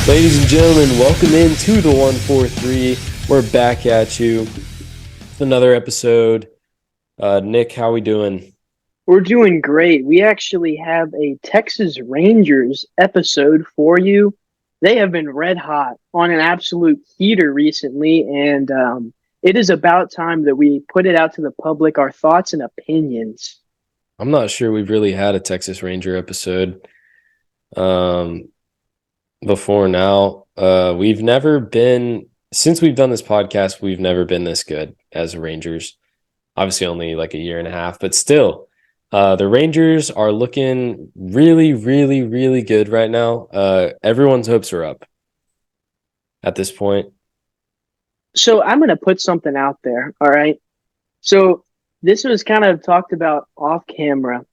Ladies and gentlemen, welcome into the 143. We're back at you with another episode. Nick, how we doing? We're doing great. We actually have a Texas Rangers episode for you. They have been red hot on an absolute heater recently, and it is about time that we put it out to the public, our thoughts and opinions. I'm not sure we've really had a Texas Ranger episode before now. We've never been, since we've done this podcast, we've never been this good as Rangers. Obviously only like a year and a half, but still, the Rangers are looking really, really, really good right now. Everyone's hopes are up at this point. So I'm going to put something out there, all right? So this was kind of talked about off camera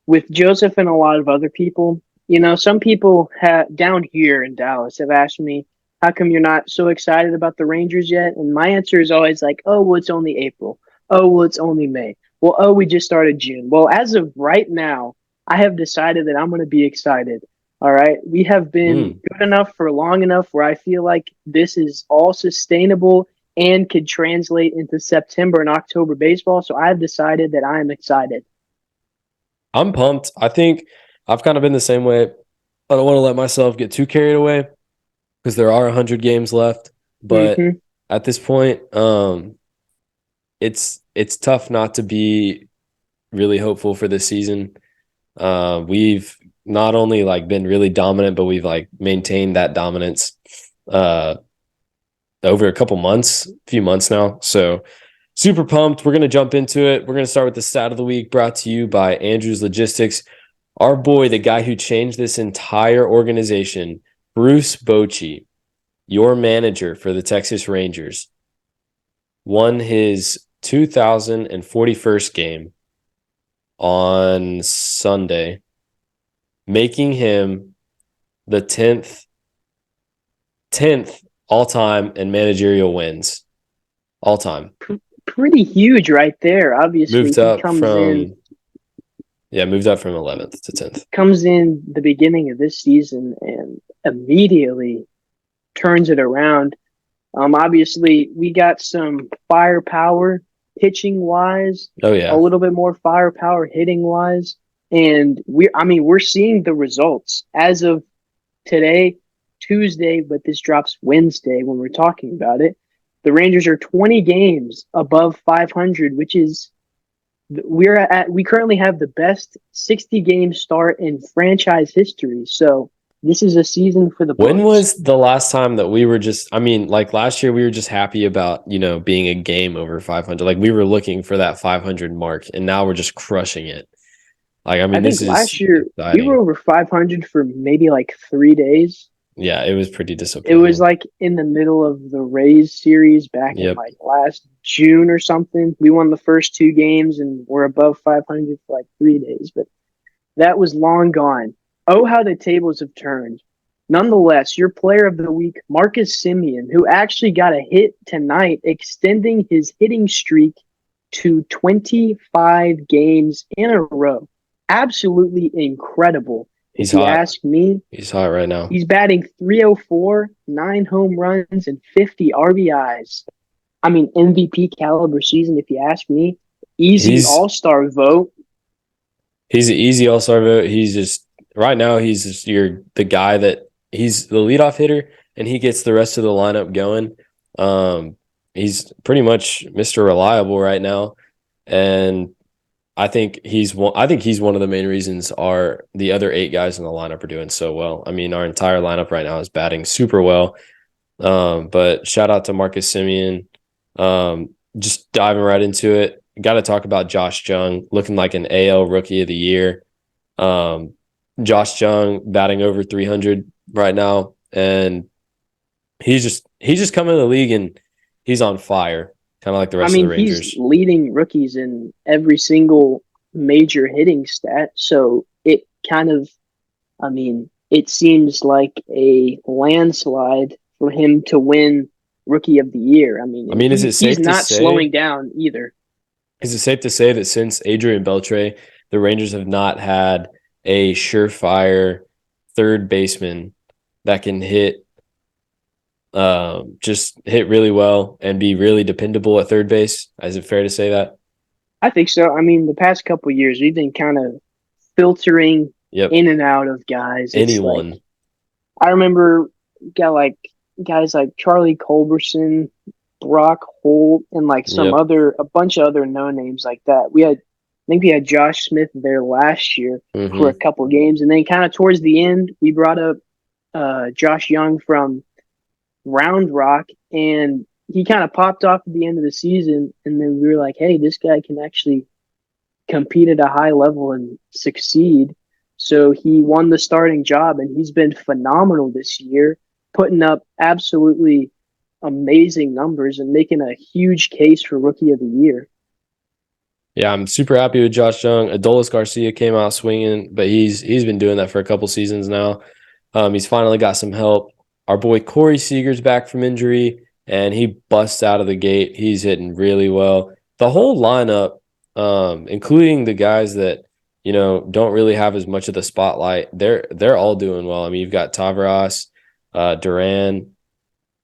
with Joseph and a lot of other people. You know, some people down here in Dallas have asked me, how come you're not so excited about the Rangers yet? And my answer is always like, oh, well, it's only April. Oh, well, it's only May. Well, oh, we just started June. Well, as of right now, I have decided that I'm going to be excited. All right. We have been good enough for long enough where I feel like this is all sustainable and could translate into September and October baseball. So I've decided that I am excited. I'm pumped. I think I've kind of been the same way. I don't want to let myself get too carried away because there are 100 games left. But at this point, it's tough not to be really hopeful for this season. We've not only like been really dominant, but we've like maintained that dominance over a few months now. So super pumped. We're going to jump into it. We're going to start with the stat of the week brought to you by Andrews Logistics. Our boy, the guy who changed this entire organization, Bruce Bochy, your manager for the Texas Rangers, won his 2041st game on Sunday, making him the 10th all-time in managerial wins all-time. Pretty huge right there. Obviously, moved up from 11th to 10th. Comes in the beginning of this season and immediately turns it around. Obviously, we got some firepower pitching wise. Oh yeah, a little bit more firepower hitting wise, and we're seeing the results as of today, Tuesday, but this drops Wednesday when we're talking about it. The Rangers are 20 games above 500, which is we currently have the best 60-game start in franchise history. So this is a season for the books. When was the last time that we were like last year we were just happy about, being a game over 500. Like we were looking for that 500 mark and now we're just crushing it. Like, I think this is last year exciting. We were over 500 for maybe like 3 days. Yeah, it was pretty disappointing. It was like in the middle of the Rays series back in like last June or something. We won the first 2 games and we're above 500 for like 3 days, but that was long gone. Oh, how the tables have turned. Nonetheless, your player of the week, Marcus Semien, who actually got a hit tonight, extending his hitting streak to 25 games in a row. Absolutely incredible. He's if hot. You ask me. He's hot right now. He's batting .304, 9 home runs, and 50 RBIs. I mean, MVP caliber season, if you ask me. Easy all-star vote. He's an easy all-star vote. He's just right now. He's just the guy that he's the leadoff hitter, and he gets the rest of the lineup going. He's pretty much Mr. Reliable right now, and I think he's one of the main reasons the other 8 guys in the lineup are doing so well. I mean, our entire lineup right now is batting super well. But shout out to Marcus Semien. Just diving right into it. Got to talk about Josh Jung looking like an AL Rookie of the Year. Josh Jung batting over 300 right now, and he's just coming to the league and he's on fire, kind of like the rest of the Rangers. He's leading rookies in every single major hitting stat, so it kind of, it seems like a landslide for him to win Rookie of the Year. Is it safe he's not slowing down either. Is it safe to say that since Adrian Beltre, the Rangers have not had a surefire third baseman that can hit just hit really well and be really dependable at third base. Is it fair to say that? I think so. I mean, the past couple of years, we've been kind of filtering Yep. in and out of guys. It's like Anyone. I remember got like guys like Charlie Culberson, Brock Holt, and like Yep. a bunch of other no names like that. I think we had Josh Smith there last year for a Hmm. couple games, and then kind of towards the end, we brought up Josh Young from Round Rock, and he kind of popped off at the end of the season, and then we were like, hey, this guy can actually compete at a high level and succeed. So he won the starting job, and he's been phenomenal this year, putting up absolutely amazing numbers and making a huge case for Rookie of the Year. Yeah, I'm super happy with Josh Young. Adolis Garcia came out swinging, but he's been doing that for a couple seasons now. He's finally got some help. Our boy Corey Seager's back from injury, and he busts out of the gate. He's hitting really well. The whole lineup, including the guys that don't really have as much of the spotlight, they're all doing well. I mean, you've got Taveras, Duran,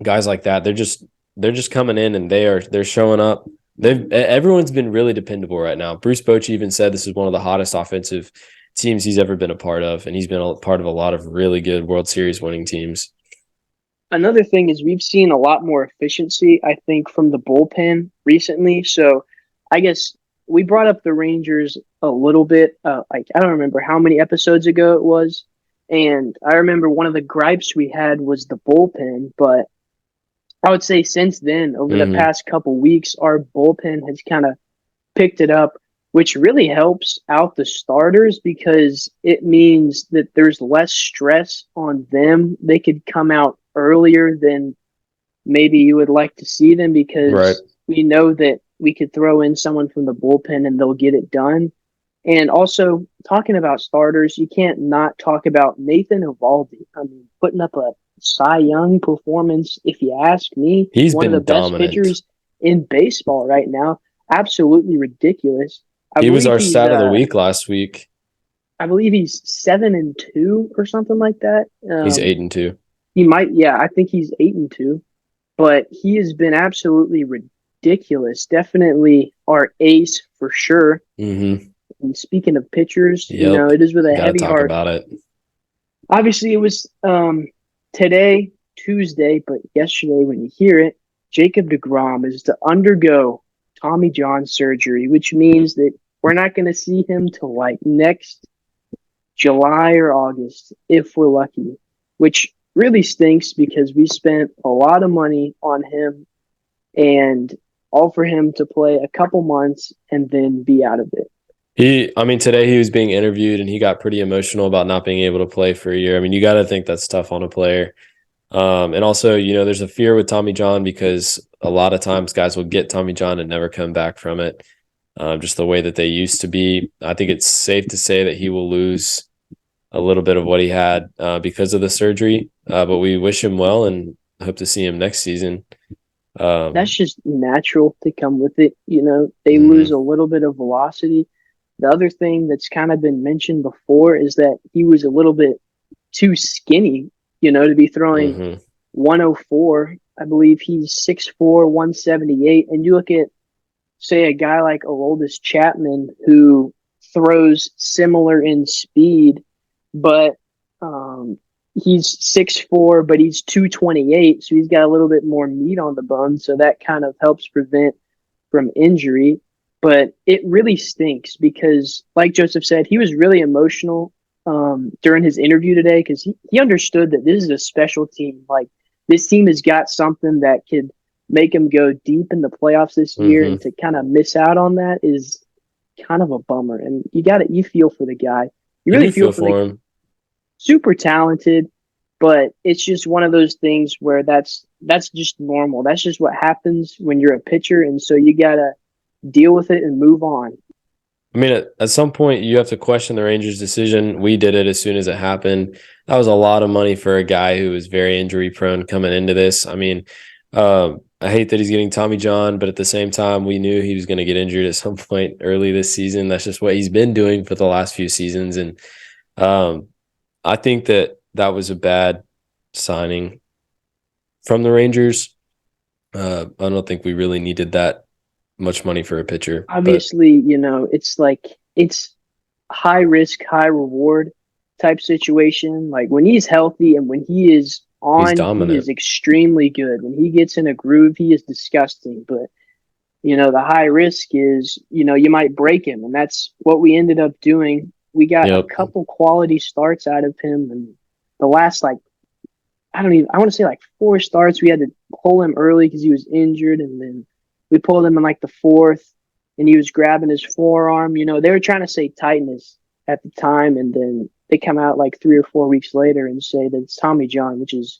guys like that. They're just coming in and they're showing up. Everyone's been really dependable right now. Bruce Bochy even said this is one of the hottest offensive teams he's ever been a part of, and he's been a part of a lot of really good World Series winning teams. Another thing is we've seen a lot more efficiency, I think, from the bullpen recently. So I guess we brought up the Rangers a little bit. Like I don't remember how many episodes ago it was, and I remember one of the gripes we had was the bullpen. But I would say since then, over the Hmm. past couple weeks, our bullpen has kind of picked it up, which really helps out the starters because it means that there's less stress on them. They could come out earlier than maybe you would like to see them Right. because we know that we could throw in someone from the bullpen and they'll get it done. And also, talking about starters, you can't not talk about Nathan Eovaldi. I mean, putting up a Cy Young performance, if you ask me, He's one of the been best dominant. pitchers in baseball right now. Absolutely ridiculous. I He was believe our he's stat of the week last week. I believe he's 7-2 or something like that. He's 8-2. He might, yeah, I think he's 8-2, but he has been absolutely ridiculous. Definitely our ace for sure. Hmm. And speaking of pitchers, Yep. it is with a Got to heavy talk heart. about it. Obviously, it was today, Tuesday, but yesterday when you hear it, Jacob DeGrom is to undergo Tommy John surgery, which means that we're not going to see him till like next July or August if we're lucky, which really stinks because we spent a lot of money on him and all for him to play a couple months and then be out of it. I mean, today he was being interviewed and he got pretty emotional about not being able to play for a year. I mean, you got to think that's tough on a player. And also, there's a fear with Tommy John because a lot of times guys will get Tommy John and never come back from it. Just the way that they used to be. I think it's safe to say that he will lose a little bit of what he had because of the surgery. But we wish him well and hope to see him next season. That's just natural to come with it. They lose Mhm, a little bit of velocity. The other thing that's kind of been mentioned before is that he was a little bit too skinny, to be throwing mhm. 104. I believe he's 6'4", 178. And you look at, say, a guy like Aroldis Chapman who throws similar in speed, but he's 6'4", but he's 228, so he's got a little bit more meat on the bone, so that kind of helps prevent from injury. But it really stinks because, like Joseph said, he was really emotional during his interview today because he understood that this is a special team. Like, this team has got something that could make him go deep in the playoffs this year, Mhm. and to kind of miss out on that is kind of a bummer. And you feel for the guy. You You really do feel feel for the for him. super talented, but it's just one of those things where that's just normal. That's just what happens when you're a pitcher, and so you gotta deal with it and move on. I mean, at some point, you have to question the Rangers' decision. We did it as soon as it happened. That was a lot of money for a guy who was very injury prone coming into this. I mean, I hate that he's getting Tommy John, but at the same time, we knew he was going to get injured at some point early this season. That's just what he's been doing for the last few seasons. And um, I think that was a bad signing from the Rangers. I don't think we really needed that much money for a pitcher. Obviously, it's high risk, high reward type situation. Like when he's healthy and when he is He's on, he dominant. is extremely good. When he gets in a groove, he is disgusting. But the high risk is, you might break him, and that's what we ended up doing. We got a Yep. couple quality starts out of him, and the last I want to say like 4 starts. We had to pull him early because he was injured, and then we pulled him in like the fourth, and he was grabbing his forearm. They were trying to say tightness at the time, and then they come out like 3 or 4 weeks later and say that it's Tommy John, which is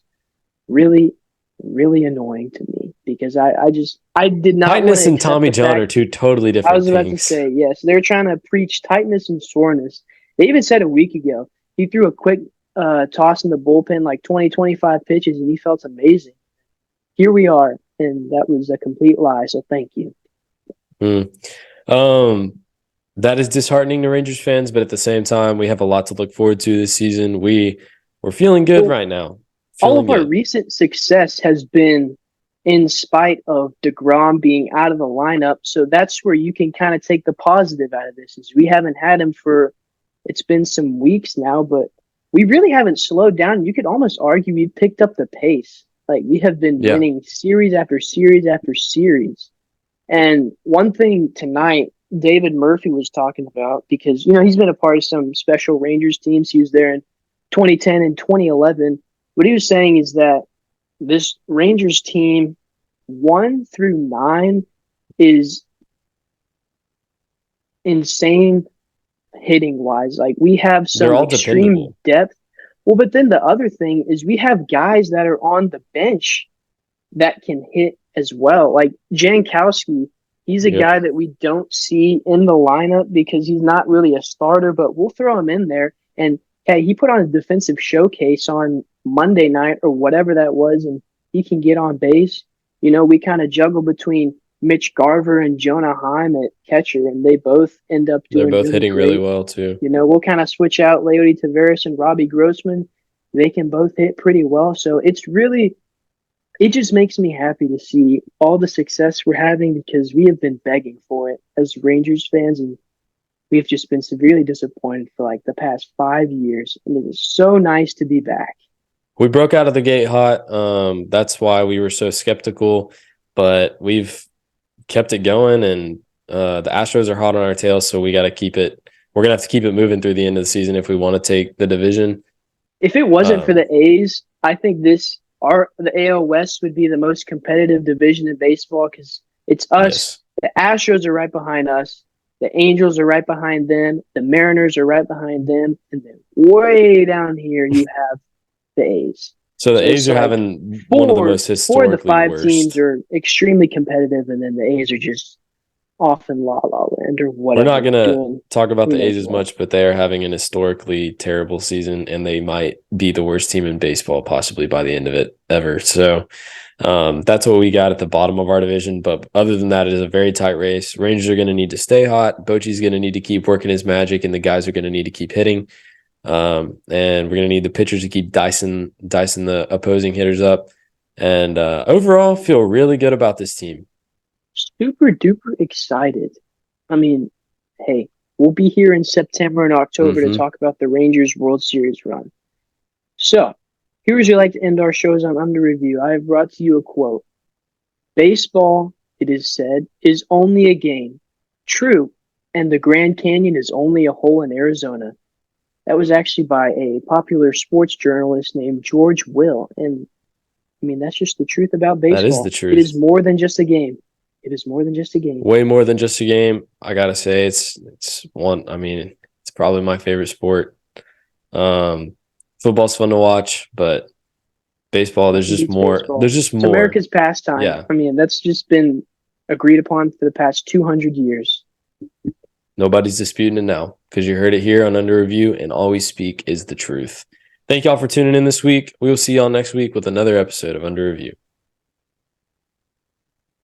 really, really annoying to me because I did not want Tightness to and accept Tommy the John fact. are two totally I different was about to things. say, yes. They're trying to preach tightness and soreness. They even said a week ago, he threw a quick toss in the bullpen, like 20, 25 pitches, and he felt amazing. Here we are, and that was a complete lie, so thank you. That is disheartening to Rangers fans, but at the same time, we have a lot to look forward to this season. We're feeling good right now. All of our recent success has been in spite of DeGrom being out of the lineup, so that's where you can kind of take the positive out of this. Is we haven't had him it's been some weeks now, but we really haven't slowed down. You could almost argue we picked up the pace. Like we have been winning series after series after series. And one thing tonight, David Murphy was talking about, because, he's been a part of some special Rangers teams. He was there in 2010 and 2011. What he was saying is that this Rangers team 1 through 9 is insane hitting wise. Like we have some extreme depth. Well, but then the other thing is we have guys that are on the bench that can hit as well. Like Jankowski, he's a guy that we don't see in the lineup because he's not really a starter, but we'll throw him in there. And hey, he put on a defensive showcase on Monday night or whatever that was, and he can get on base. We kind of juggle between Mitch Garver and Jonah Heim at catcher, and they both end up doing. They're both hitting really well too. We'll kind of switch out Leody Taveras and Robbie Grossman. They can both hit pretty well, so it just makes me happy to see all the success we're having because we have been begging for it as Rangers fans, and we've just been severely disappointed for like the past 5 years, and it is so nice to be back. We broke out of the gate hot. That's why we were so skeptical, but we've kept it going, and the Astros are hot on our tail, so we got to keep it. We're going to have to keep it moving through the end of the season if we want to take the division. If it wasn't for the A's, I think the AL West would be the most competitive division in baseball because it's us. Yes. The Astros are right behind us. The Angels are right behind them. The Mariners are right behind them. And then way down here, you have the A's. So the A's are having one of the most historically worst. 4 of the 5 teams are extremely competitive, and then the A's are just off in La La Land or whatever. We're not going to talk about the A's as much, but they are having an historically terrible season, and they might be the worst team in baseball possibly by the end of it ever. So that's what we got at the bottom of our division. But other than that, it is a very tight race. Rangers are going to need to stay hot. Bochy's going to need to keep working his magic, and the guys are going to need to keep hitting. And we're going to need the pitchers to keep dicing the opposing hitters up. And overall, feel really good about this team. Super duper excited. I mean, hey, we'll be here in September and October to talk about the Rangers World Series run. So, here's we like to end our shows on Under Review. I have brought to you a quote. Baseball, it is said, is only a game. True, and the Grand Canyon is only a hole in Arizona. That was actually by a popular sports journalist named George Will. And, I mean, that's just the truth about baseball. That is the truth. It is more than just a game. It is more than just a game. Way more than just a game. I gotta say, it's probably my favorite sport. Football's fun to watch, but baseball, there's just more. Baseball. There's just it's more. America's pastime. Yeah. I mean, that's just been agreed upon for the past 200 years. Nobody's disputing it now because you heard it here on Under Review, and all we speak is the truth. Thank y'all for tuning in this week. We will see y'all next week with another episode of Under Review.